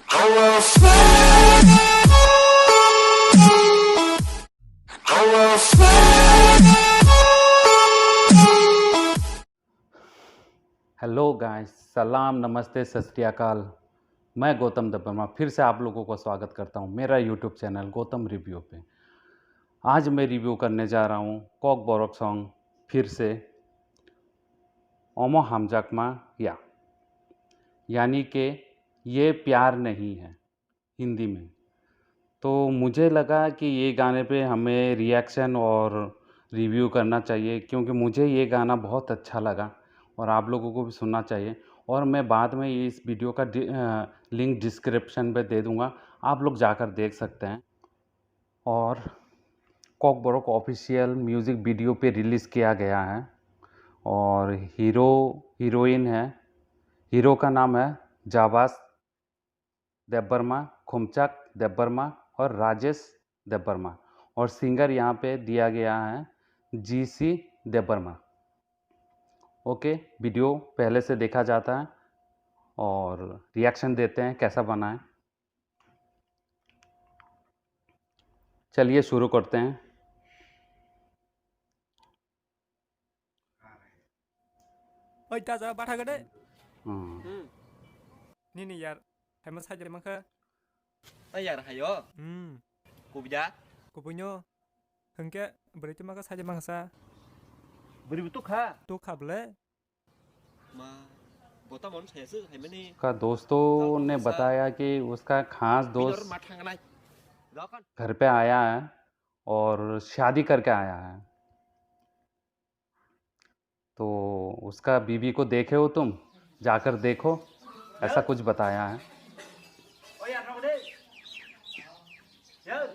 Hello guys, सलाम, नमस्ते, सत श्री अकाल। मैं गौतम देबबर्मा फिर से आप लोगों को स्वागत करता हूं मेरा यूट्यूब चैनल गौतम रिव्यू पे। आज मैं रिव्यू करने जा रहा हूं कॉकबोरोक सॉन्ग फिर से ओमो हमजाकमा या, यानी कि ये प्यार नहीं है हिंदी में। तो मुझे लगा कि ये गाने पे हमें रिएक्शन और रिव्यू करना चाहिए, क्योंकि मुझे ये गाना बहुत अच्छा लगा और आप लोगों को भी सुनना चाहिए। और मैं बाद में इस वीडियो का लिंक डिस्क्रिप्शन में दे दूंगा, आप लोग जाकर देख सकते हैं। और कॉकबोरोक ऑफिशियल म्यूज़िक वीडियो पे रिलीज़ किया गया है और हीरोइन है, हीरो का नाम है जाबास देबबर्मा, खुमचक देबबर्मा और राजेश देबबर्मा, और सिंगर यहाँ पे दिया गया है जीसी देबबर्मा। ओके, वीडियो पहले से देखा जाता है और रिएक्शन देते हैं कैसा बना है। चलिए शुरू करते हैं। Ôi ta giờ bắt thằng đấy. हम्म, Nè nè यार, hay mà sai cho mày khơi. Ay ya hayo, kubja, Cô punya. Hằng cái beri cho mày cái sai cho mày sa. beri butuk ha. Tu khab le. Ma, bota mon saya sih, hay mana? उसका दोस्तों ने बताया कि उसका खास Minor दोस्त matang này, đó con. घर पे आया है और शादी करके आया है। तो उसका बीवी को देखे हो तुम, जाकर देखो, ऐसा कुछ बताया है। Oh ya, kamu deh. Ya.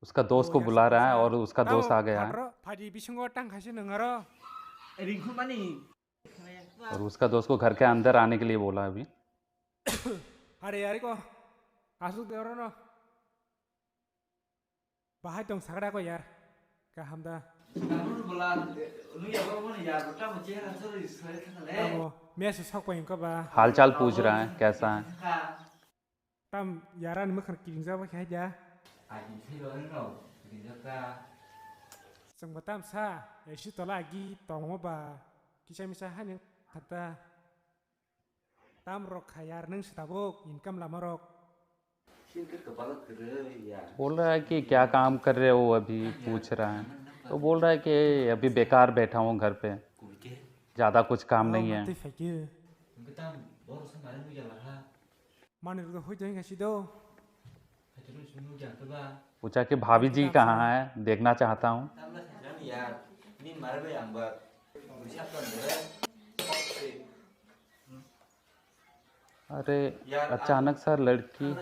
उसका दोस्त को बुला रहा है और उसका दोस्त आ गया है Padi bisungo tang kasih nengaro. Ringku mana? और उसका दोस्त को घर के अंदर आने के लिए बोला अभी। Hari hari ko. Asuk de orang no. Bahai dong sagda ko यार. Ka hamda. Kamu bulan, lu ya baru mana ya? Bota macam mana sorry, sorry kan le. Amo, मैं से sok pain ka ba. हाल चाल पूछ रहा है कैसा है। Tam yaran ni makan kiring sa ba kaya ja. Aji sih lo ni lo, kerja ka. Sang batam sa. Esi tola lagi tong mo ba. Kisah misahan yang kata. Tam rok khayar neng setabuk income lama rok. Sini ke kepala kerja ya. बोल रहा है कि क्या काम कर रहे हो अभी, पूछ रहा है। तो बोल रहा है कि अभी बेकार बैठा हूँ घर पे, Kubja. ज़्यादा कुछ काम नहीं है। Mati fakir. Kita baru sama ni ya lah. Mana rugo hoi jangan kasih do. Terus sunu jangan ba. पूछा कि भाभी जी कहाँ है, देखना चाहता हूँ। Tambah saja ni ya. Ni marah yang buat. Siap kan deh. अरे अचानक सा लड़की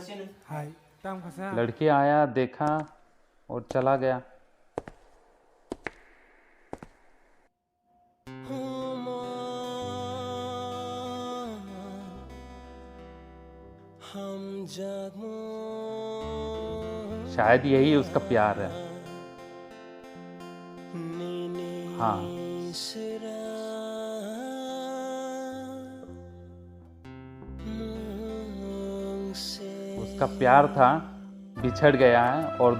Hai, tam kasa. लड़की आया, देखा और चला गया। शायद यही उसका प्यार है। हाँ, उसका प्यार था, बिछड़ गया है और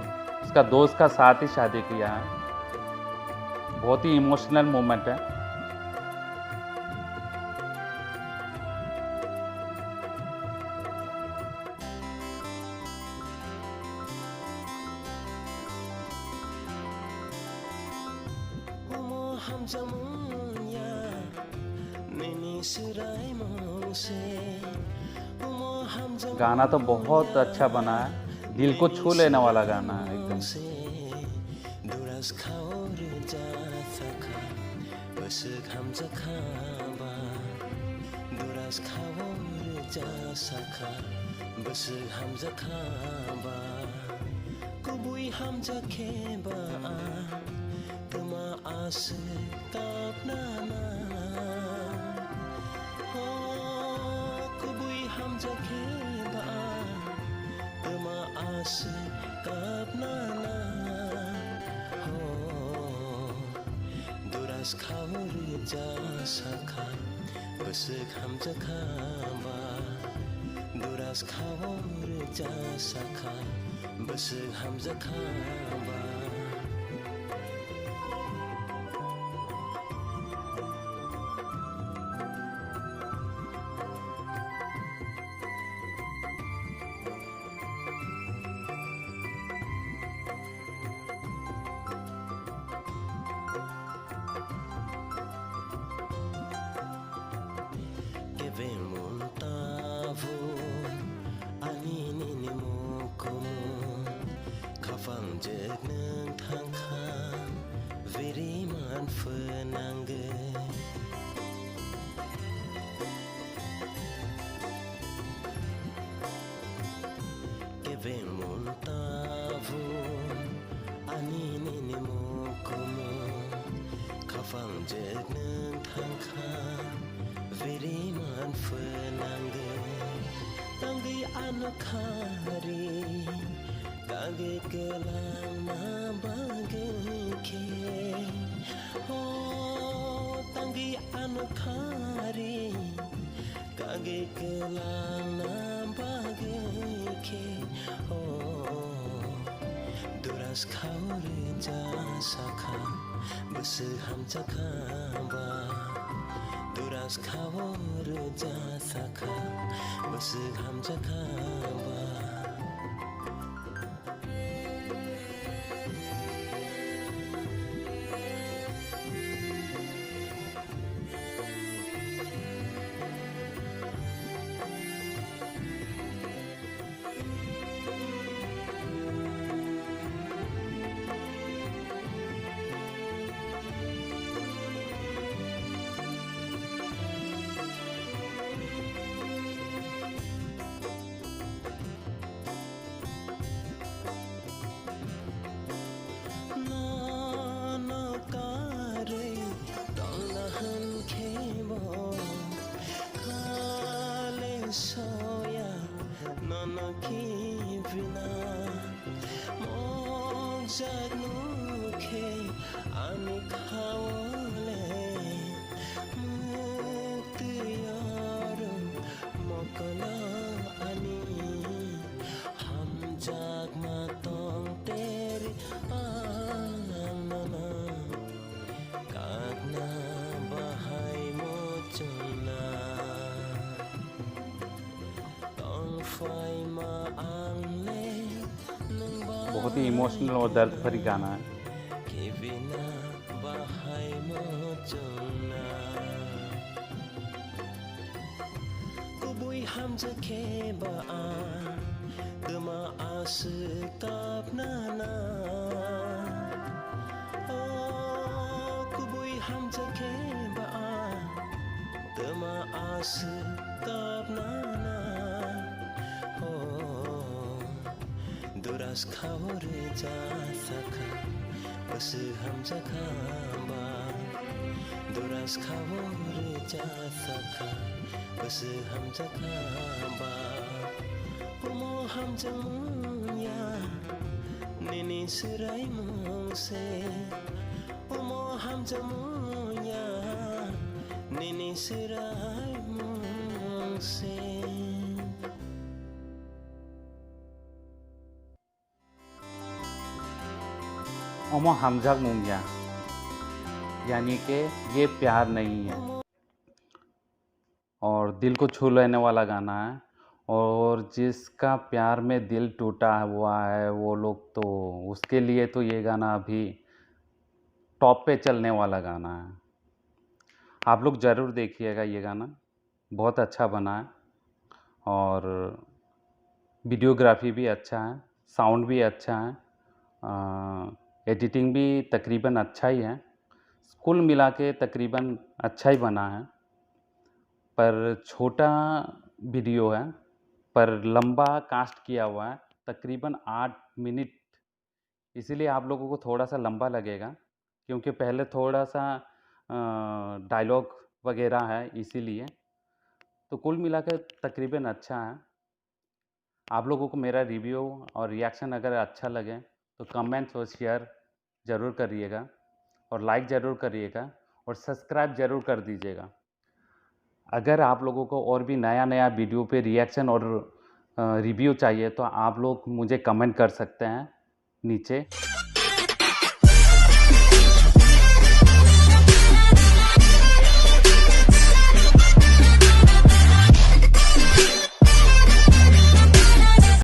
उसका दोस्त का साथ ही शादी किया है। बहुत ही इमोशनल मोमेंट है। गाना तो बहुत अच्छा बना है, दिल को छू लेने वाला गाना है एकदम। Duras kau rija sakha, besek ham jakha ba. Duras kawur jasaka Besek hamza kaba Kevin muntavu Anini ni mukumu Kafang jek neng tangkang Viri man fenangge Kevin muntavu Anini ni mukumu Kafang jek neng tangkang Viri man fenangge Tanggi anakari Kage gelang mabageke Oh tanggi anakari Kage gelang mabageke Oh Duras kaure jasaka Beseham jakaba Duras kawur jasaka Besek hamza kaba Soya nono kivina mojak nuke ani khawle muktiyaru mokala ani ham jag matong teri anana kagna bahai mojona बहुत ही emotional और दर्द भरी गाना है Kubui hamza kebaan Dema asik tap nana Oh kubui hamza kebaan Dema asik tap nana Duras kawur jasaka Beseham jakaba Duras kawur jasaka Beseham jakaba Umoham jamunya Nini serai mungse Umoham jamunya Nini serai mungse ओमो हमजग मुंगिया यानी कि ये प्यार नहीं है और दिल को छू लेने वाला गाना है और जिसका प्यार में दिल टूटा हुआ है वो लोग तो उसके लिए तो ये गाना अभी टॉप पे चलने वाला गाना है। आप लोग ज़रूर देखिएगा, ये गाना बहुत अच्छा बना है और वीडियोग्राफी भी अच्छा है, साउंड भी अच्छा है, एडिटिंग भी तकरीबन अच्छा ही है, कुल मिला के तकरीबन अच्छा ही बना है। पर छोटा वीडियो है पर लंबा कास्ट किया हुआ है, तकरीबन 8 मिनट, इसीलिए आप लोगों को थोड़ा सा लंबा लगेगा क्योंकि पहले थोड़ा सा डायलॉग वगैरह है इसीलिए। तो कुल मिला के तकरीबन अच्छा है। आप लोगों को मेरा रिव्यू और रिएक्शन अगर अच्छा लगे तो कमेंट्स और शेयर ज़रूर करिएगा और लाइक ज़रूर करिएगा और सब्सक्राइब ज़रूर कर दीजिएगा। अगर आप लोगों को और भी नया नया वीडियो पे रिएक्शन और रिव्यू चाहिए तो आप लोग मुझे कमेंट कर सकते हैं नीचे।